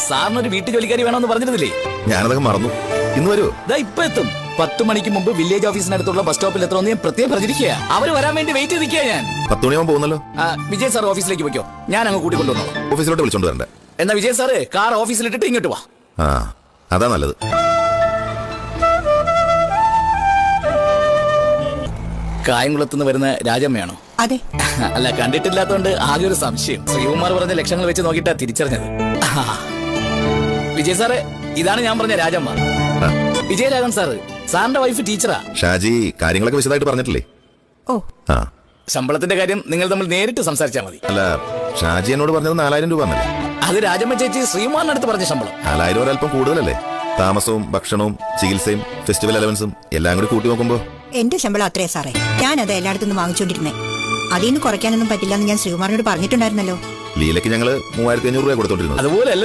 സാറിനൊരു വീട്ടു ജോലിക്കാരി വേണമെന്ന് പറഞ്ഞിരുന്നില്ലേ? ഞാനതൊക്കെ മറന്നു. ഇന്ന് വരുമോ? ഇപ്പൊ എത്തും. 10 മണിക്ക് മുമ്പ് വില്ലേജ് ഓഫീസിനടുത്തുള്ള ബസ് സ്റ്റോപ്പിൽ എത്തണമെന്ന് ഞാൻ പ്രത്യേകം പ്രചരിക്കുക. അവര് വരാൻ വേണ്ടി വെയിറ്റ് ചെയ്തിരിക്കുക ഞാൻ. 10 മണിയാകുമ്പോൾ പോകുന്നല്ലോ. വിജയ് സാർ ഓഫീസിലേക്ക് പോയിക്കോ, ഞാൻ അങ്ങ് കൂട്ടിക്കൊണ്ടുവന്നോ. ഓഫീസിലോട്ട് വിളിച്ചോണ്ട് വരണ്ടേ? എന്നാ വിജയ് സാറ് കാർ ഓഫീസിലിട്ടിട്ട് ഇങ്ങോട്ട് വാ. ആ, അതാ നല്ലത്. കായംകുളത്തുനിന്ന് വരുന്ന രാജമ്മയാണോ? അതെ. അല്ല, കണ്ടിട്ടില്ലാത്തോണ്ട് ആകെ ഒരു സംശയം. ശ്രീകുമാർ പറഞ്ഞ ലക്ഷങ്ങൾ വെച്ച് നോക്കിയിട്ടാ തിരിച്ചറിഞ്ഞത്. വിജയ് സാറ്, ഇതാണ് ഞാൻ പറഞ്ഞ രാജമ്മ. വിജയരാഘവൻ സാറ്, സാറിന്റെ വൈഫ് ടീച്ചറാ. ഷാജി കാര്യങ്ങളൊക്കെ വിശദമായിട്ട് പറഞ്ഞിട്ടില്ലേ? ഓ, ആ. ശമ്പളത്തിന്റെ കാര്യം നിങ്ങൾ തമ്മിൽ നേരിട്ട് സംസാരിച്ചാൽ മതി. അല്ല, ഷാജി എന്നോട് പറഞ്ഞത് 4000 രൂപ എന്നല്ലേ? അത് രാജമ്മ ചേച്ചി ശ്രീകുമാറിനടുത്ത് പറഞ്ഞ ശമ്പളം. 4000 ഒരല്പം കൂടുതലല്ലേ? താമസവും ഭക്ഷണവും ചികിത്സയും ഫെസ്റ്റിവൽ അലവൻസും എല്ലാം കൂടി കൂട്ടി നോക്കുമ്പോ എന്റെ ശമ്പളം അത്രേ സാറേ. ഞാനത് എല്ലായിടത്തുനിന്ന് വാങ്ങിച്ചോണ്ടിരുന്നേ. അതിൽ നിന്ന് കുറയ്ക്കാനൊന്നും പറ്റില്ലെന്ന് ഞാൻ ശ്രീകുമാറിനോട് പറഞ്ഞിട്ടുണ്ടായിരുന്നല്ലോ. ലീലയ്ക്ക് ഞങ്ങള് 3500 രൂപ കൊടുത്തോണ്ടിരുന്നത്. അതുപോലെ